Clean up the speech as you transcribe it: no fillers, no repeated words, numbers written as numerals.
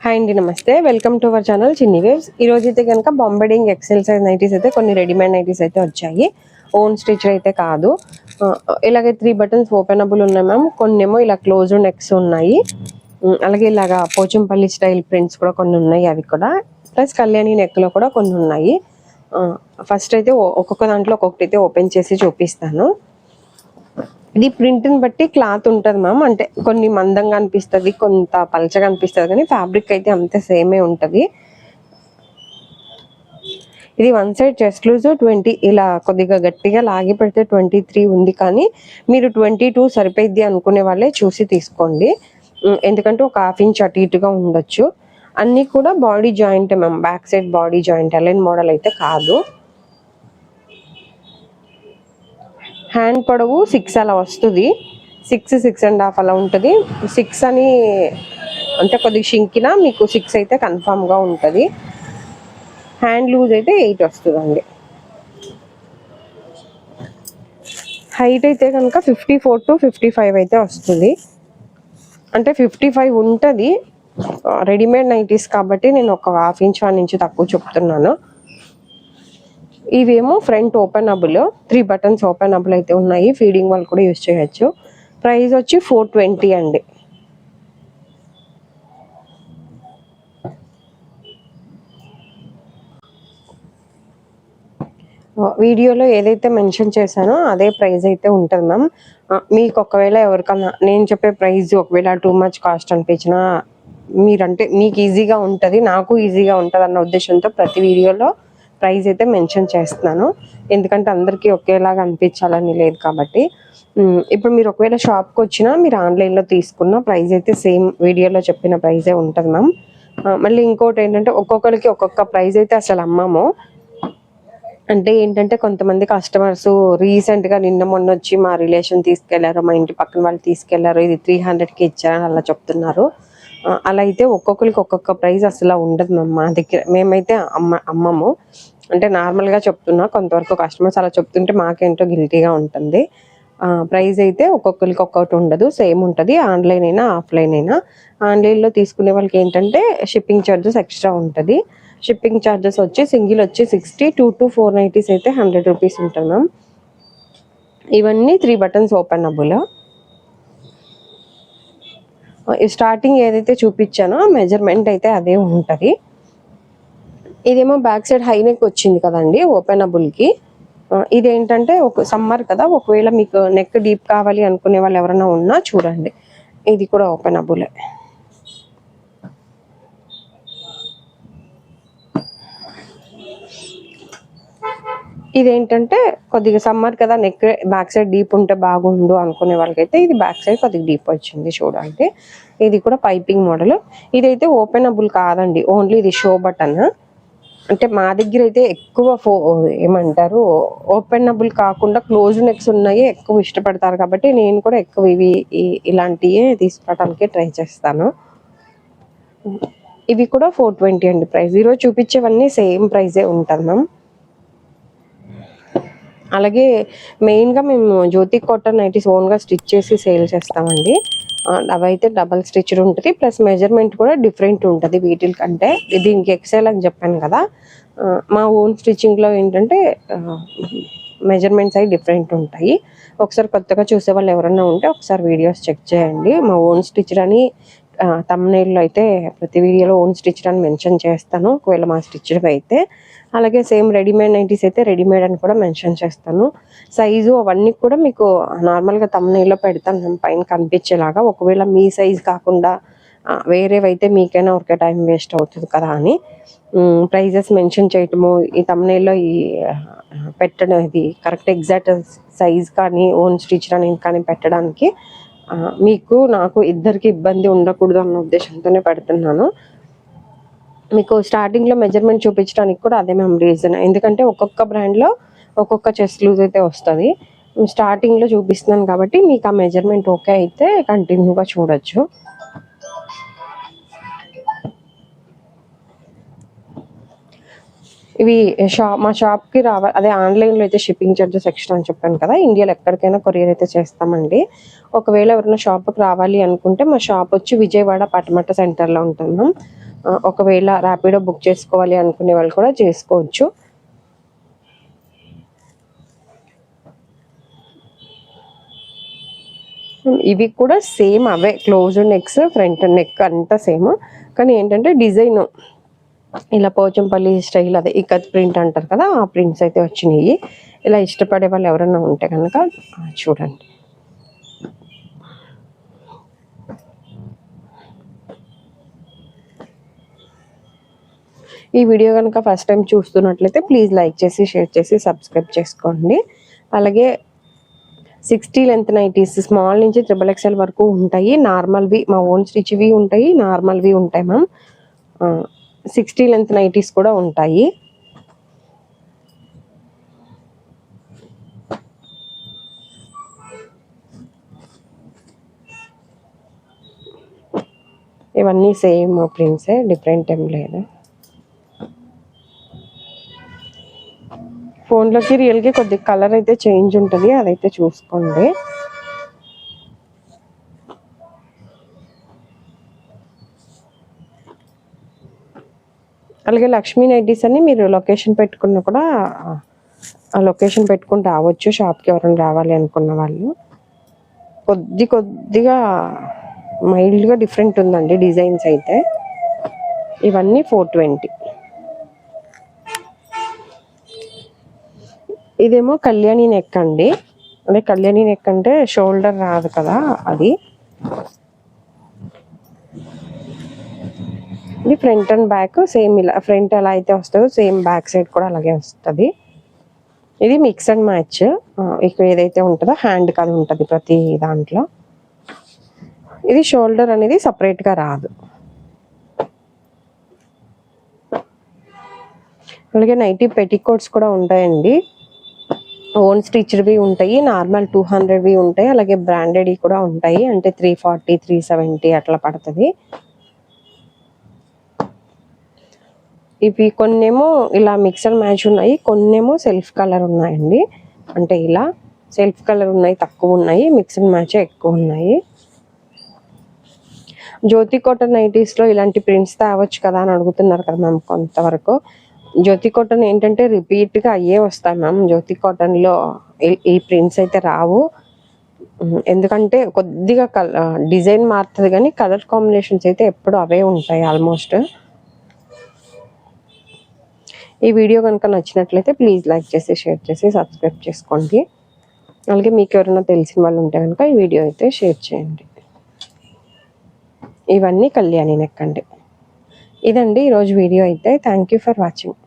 Hi అండి, నమస్తే. Welcome to our channel చిన్ని వేవ్స్. ఈ రోజు అయితే కనుక బాంబెడింగ్ ఎక్సెల్ సైజ్ నైటీస్ అయితే కొన్ని రెడీమేడ్ నైటీస్ అయితే వచ్చాయి. ఓన్ స్టిచ్ అయితే కాదు. ఇలాగే 3 బటన్స్ ఓపెనబుల్ ఉన్నాయి మ్యామ్. కొన్ని ఏమో ఇలా క్లోజ్ నెక్స్ ఉన్నాయి. అలాగే ఇలాగా పోచంపల్లి స్టైల్ ప్రింట్స్ కూడా కొన్ని ఉన్నాయి, అవి కూడా ప్లస్ కళ్యాణి నెక్ లో కూడా కొన్ని ఉన్నాయి. ఫస్ట్ అయితే ఒక్కొక్క దాంట్లో ఒక్కొక్కటి అయితే ఓపెన్ చేసి చూపిస్తాను. ఇది ప్రింట్ని బట్టి క్లాత్ ఉంటుంది మ్యామ్. అంటే కొన్ని మందంగా అనిపిస్తుంది, కొంత పలచగా అనిపిస్తుంది, కానీ ఫ్యాబ్రిక్ అయితే అంతే సేమే ఉంటుంది. ఇది వన్ సైడ్ చెస్ట్ లూజ్ 20, ఇలా కొద్దిగా గట్టిగా లాగి పెడితే 23 ఉంది, కానీ మీరు 22 సరిపోయిద్ది అనుకునే వాళ్ళే చూసి తీసుకోండి. ఎందుకంటే ఒక ½ ఇంచ్ అటు ఇటుగా ఉండొచ్చు. అన్నీ కూడా body joint ma'am, back side body joint, align model అయితే కాదు. హ్యాండ్ పొడవు 6 అలా వస్తుంది, 6.5 అలా ఉంటుంది. 6 అని అంటే కొద్దిగా షింకినా మీకు 6 అయితే కన్ఫామ్గా ఉంటుంది. హ్యాండ్ లూజ్ అయితే 8 వస్తుందండి. హైట్ అయితే కనుక 54 to 55 అయితే వస్తుంది. అంటే 55 ఉంటుంది. రెడీమేడ్ నైటీస్ కాబట్టి నేను ఒక ½ ఇంచ్ 1 ఇంచ్ తక్కువ చెప్తున్నాను. ఇవేమో ఫ్రంట్ ఓపెనబుల్, 3 బటన్స్ ఓపెనబుల్ అయితే ఉన్నాయి. ఫీడింగ్ వాళ్ళు కూడా యూజ్ చేయొచ్చు. ప్రైస్ వచ్చి 420 అండి. వీడియోలో ఏదైతే మెన్షన్ చేశానో అదే ప్రైస్ అయితే ఉంటుంది మ్యామ్. మీకు ఒకవేళ ఎవరికన్నా నేను చెప్పే ప్రైస్ ఒకవేళ టూ మచ్ కాస్ట్ అనిపించినా, మీరంటే మీకు ఈజీగా ఉంటుంది, నాకు ఈజీగా ఉంటుంది అన్న ఉద్దేశంతో ప్రతి వీడియోలో ప్రైస్ అయితే మెన్షన్ చేస్తున్నాను. ఎందుకంటే అందరికీ ఒకేలాగా అనిపించాలని లేదు కాబట్టి. ఇప్పుడు మీరు ఒకవేళ షాప్కి వచ్చినా, మీరు ఆన్లైన్లో తీసుకున్న ప్రైస్ అయితే సేమ్ వీడియోలో చెప్పిన ప్రైజే ఉంటుంది మ్యామ్. మళ్ళీ ఇంకోటి ఏంటంటే ఒక్కొక్కరికి ఒక్కొక్క ప్రైస్ అయితే అసలు అమ్మము. అంటే ఏంటంటే కొంతమంది కస్టమర్స్ రీసెంట్గా నిన్న మొన్న వచ్చి మా రిలేషన్ తీసుకెళ్లారు, మా ఇంటి పక్కన వాళ్ళు తీసుకెళ్లారు, ఇది 300కి ఇచ్చారని అలా చెప్తున్నారు. అలా అయితే ఒక్కొక్కరికి ఒక్కొక్క ప్రైస్ అసలు ఉండదు మ్యామ్. మా దగ్గర మేమైతే అమ్మము. అంటే నార్మల్గా చెప్తున్నా, కొంతవరకు కస్టమర్స్ అలా చెప్తుంటే మాకేంటో గిల్టీగా ఉంటుంది. ప్రైస్ అయితే ఒక్కొక్కరికి ఒక్కొక్కటి ఉండదు, సేమ్ ఉంటుంది. ఆన్లైన్ అయినా ఆఫ్లైన్ అయినా. ఆన్లైన్లో తీసుకునే వాళ్ళకి ఏంటంటే షిప్పింగ్ ఛార్జెస్ ఎక్స్ట్రా ఉంటుంది. షిప్పింగ్ ఛార్జెస్ వచ్చి సింగిల్ వచ్చి 60, 2 to 4 నైటీస్ అయితే 100 రూపీస్ ఉంటుంది మ్యామ్. ఇవన్నీ 3 బటన్స్ ఓపెనబుల్. స్టార్టింగ్ ఏదైతే చూపించానో మెజర్మెంట్ అయితే అదే ఉంటుంది. ఇదేమో బ్యాక్ సైడ్ హై నెక్ వచ్చింది కదండి ఓపెనబుల్కి. ఇదేంటంటే ఒక సమ్మర్ కదా, ఒకవేళ మీకు నెక్ డీప్ కావాలి అనుకునే వాళ్ళు ఎవరైనా ఉన్నా చూడండి, ఇది కూడా ఓపెనబులే. ఇదేంటంటే కొద్దిగా సమ్మర్ కదా, నెక్ బ్యాక్ సైడ్ డీప్ ఉంటే బాగుండు అనుకునే వాళ్ళకైతే ఇది బ్యాక్ సైడ్ కొద్దిగా డీప్ వచ్చింది చూడండి. ఇది కూడా పైపింగ్ మోడల్. ఇదైతే ఓపెనబుల్ కాదండి, ఓన్లీ ఇది షో బటన్. అంటే మా దగ్గర అయితే ఎక్కువ ఏమంటారు ఓపెనబుల్ కాకుండా క్లోజ్ నెక్స్ ఉన్నాయి ఎక్కువ ఇష్టపడతారు, కాబట్టి నేను కూడా ఎక్కువ ఇలాంటివే తీసుకోవడానికి ట్రై చేస్తాను. ఇవి కూడా 420 అండి ప్రైస్. ఈరోజు చూపించేవన్నీ సేమ్ ప్రైజే ఉంటుంది మ్యామ్. అలాగే మెయిన్గా మేము జ్యోతి కాటన్ నైటీస్ ఓన్గా స్టిచ్ చేసి సేల్ చేస్తామండి. అవైతే డబల్ స్టిచ్డ్ ఉంటుంది, ప్లస్ మెజర్మెంట్ కూడా డిఫరెంట్ ఉంటుంది వీటి కంటే. దీనికి ఎక్సెల్ అని చెప్పాను కదా, మా ఓన్ స్టిచ్చింగ్లో ఏంటంటే మెజర్మెంట్స్ అవి డిఫరెంట్ ఉంటాయి. ఒకసారి కొత్తగా చూసే వాళ్ళు ఎవరైనా ఉంటే ఒకసారి వీడియోస్ చెక్ చేయండి. మా ఓన్ స్టిచ్డ్ అని థంబ్నెయిల్లో అయితే ప్రతి వీడియోలో ఓన్ స్టిచ్డ్ అని మెన్షన్ చేస్తాను, ఒకవేళ మా స్టిచ్డ్ అయితే. అలాగే సేమ్ రెడీమేడ్ నైటీస్ అయితే రెడీమేడ్ అని కూడా మెన్షన్ చేస్తాను. సైజు అవన్నీ కూడా మీకు నార్మల్గా థంబ్నెయిల్లో పెడతాను పైన కనిపించేలాగా. ఒకవేళ మీ సైజ్ కాకుండా వేరేవైతే మీకైనా ఒక టైం వేస్ట్ అవుతుంది కదా అని ప్రైజెస్ మెన్షన్ చేయటము, ఈ థంబ్నెయిల్లో ఈ పెట్టడం, ఇది కరెక్ట్ ఎగ్జాక్ట్ సైజ్ కానీ ఓన్ స్టిచ్ అని కానీ పెట్టడానికి మీకు నాకు ఇద్దరికి ఇబ్బంది ఉండకూడదు అన్న ఉద్దేశంతోనే పెడుతున్నాను. మీకు స్టార్టింగ్లో మెజర్మెంట్ చూపించడానికి కూడా అదే మేము రీజన్. ఎందుకంటే ఒక్కొక్క బ్రాండ్లో ఒక్కొక్క చెస్ట్ లూజ్ అయితే వస్తుంది. స్టార్టింగ్లో చూపిస్తున్నాను కాబట్టి మీకు ఆ మెజర్మెంట్ ఓకే అయితే కంటిన్యూగా చూడొచ్చు. ఇవి మా షాప్కి రావాలి, అదే ఆన్లైన్లో అయితే షిప్పింగ్ ఛార్జెస్ ఎక్స్ట్రా అని చెప్పాను కదా, ఇండియాలో ఎక్కడికైనా కొరియర్ అయితే చేస్తామండి. ఒకవేళ ఎవరైనా షాప్కి రావాలి అనుకుంటే మా షాప్ వచ్చి విజయవాడ పటమట సెంటర్లో ఉంటున్నాం. ఒకవేళ ర్యాపిడో బుక్ చేసుకోవాలి అనుకునే వాళ్ళు కూడా చేసుకోవచ్చు. ఇవి కూడా సేమ్ అవే, క్లోజ్డ్ నెక్స్, ఫ్రంట్ నెక్ అంతా సేమ్. కానీ ఏంటంటే డిజైన్ ఇలా పోచంపల్లి స్టైల్, అదే ఇక్కత్ ప్రింట్ అంటారు కదా, ఆ ప్రింట్స్ అయితే వచ్చినాయి. ఇలా ఇష్టపడే వాళ్ళు ఎవరైనా ఉంటే కనుక చూడండి. ఈ వీడియో కనుక ఫస్ట్ టైం చూస్తున్నట్లయితే ప్లీజ్ లైక్ చేసి, షేర్ చేసి, సబ్స్క్రైబ్ చేసుకోండి. అలాగే 60 లెంత్ నైటీస్ స్మాల్ నుంచి XXL వరకు ఉంటాయి. నార్మల్వి మా ఓన్ స్టిచ్వి ఉంటాయి, నార్మల్వి ఉంటాయి మ్యామ్. 60 లెంత్ నైటీస్ కూడా ఉంటాయి. ఇవన్నీ సేమ్ ప్రింట్సే, డిఫరెంట్ ఏం లేదు. ఫోన్లోకి రియల్గా కొద్దిగా కలర్ అయితే చేంజ్ ఉంటుంది, అదైతే చూసుకోండి. అలాగే లక్ష్మీ నైటీస్ అని మీరు లొకేషన్ పెట్టుకున్న కూడా ఆ లొకేషన్ పెట్టుకుని రావచ్చు షాప్కి, ఎవరైనా రావాలి అనుకున్న వాళ్ళు. కొద్దిగా మైల్డ్గా డిఫరెంట్ ఉందండి డిజైన్స్ అయితే. ఇవన్నీ 420. ఇదేమో కళ్యాణి నెక్ అండి. అదే కళ్యాణి నెక్ అంటే షోల్డర్ రాదు కదా అది. ఇది ఫ్రంట్ అండ్ బ్యాక్ సేమ్, ఇలా ఫ్రంట్ ఎలా అయితే వస్తుందో సేమ్ బ్యాక్ సైడ్ కూడా అలాగే వస్తుంది. ఇది మిక్స్ అండ్ మ్యాచ్. ఇక్కడ ఏదైతే ఉంటుందో హ్యాండ్ అది ఉంటుంది ప్రతి దాంట్లో. ఇది షోల్డర్ అనేది సపరేట్గా రాదు. అలాగే నైటీ పెట్టికోట్స్ కూడా ఉంటాయండి. ఓన్ స్టిచ్డ్వి ఉంటాయి, నార్మల్ 200వి ఉంటాయి, అలాగే బ్రాండెడ్ కూడా ఉంటాయి. అంటే 340, 370 అట్లా పడుతుంది. ఇవి కొన్నేమో ఇలా మిక్స్ అండ్ మ్యాచ్ ఉన్నాయి, కొన్నేమో సెల్ఫ్ కలర్ ఉన్నాయండి. అంటే ఇలా సెల్ఫ్ కలర్ ఉన్నాయి తక్కువ ఉన్నాయి, మిక్స్ అండ్ మ్యాచ్ ఎక్కువ ఉన్నాయి. జ్యోతి కాటన్ నైటీస్లో ఇలాంటి ప్రింట్స్ తేవచ్చు కదా అని అడుగుతున్నారు కదా మ్యామ్ కొంతవరకు. జ్యోతి కాటన్ ఏంటంటే రిపీట్గా అయ్యే వస్తాయి మ్యామ్. జ్యోతి కాటన్లో ఈ ప్రింట్స్ అయితే రావు. ఎందుకంటే కొద్దిగా డిజైన్ మారుతుంది కానీ కలర్ కాంబినేషన్స్ అయితే ఎప్పుడు అవే ఉంటాయి ఆల్మోస్ట్. ఈ వీడియో కనుక నచ్చినట్లయితే ప్లీజ్ లైక్ చేసి, షేర్ చేసి, సబ్స్క్రైబ్ చేసుకోండి. అలాగే మీకు ఎవరైనా తెలిసిన వాళ్ళు ఉంటే కనుక ఈ వీడియో అయితే షేర్ చేయండి. ఇవన్నీ కళ్యాణి నెక్ అండి. ఇదండి ఈరోజు వీడియో అయితే. Thank you for watching.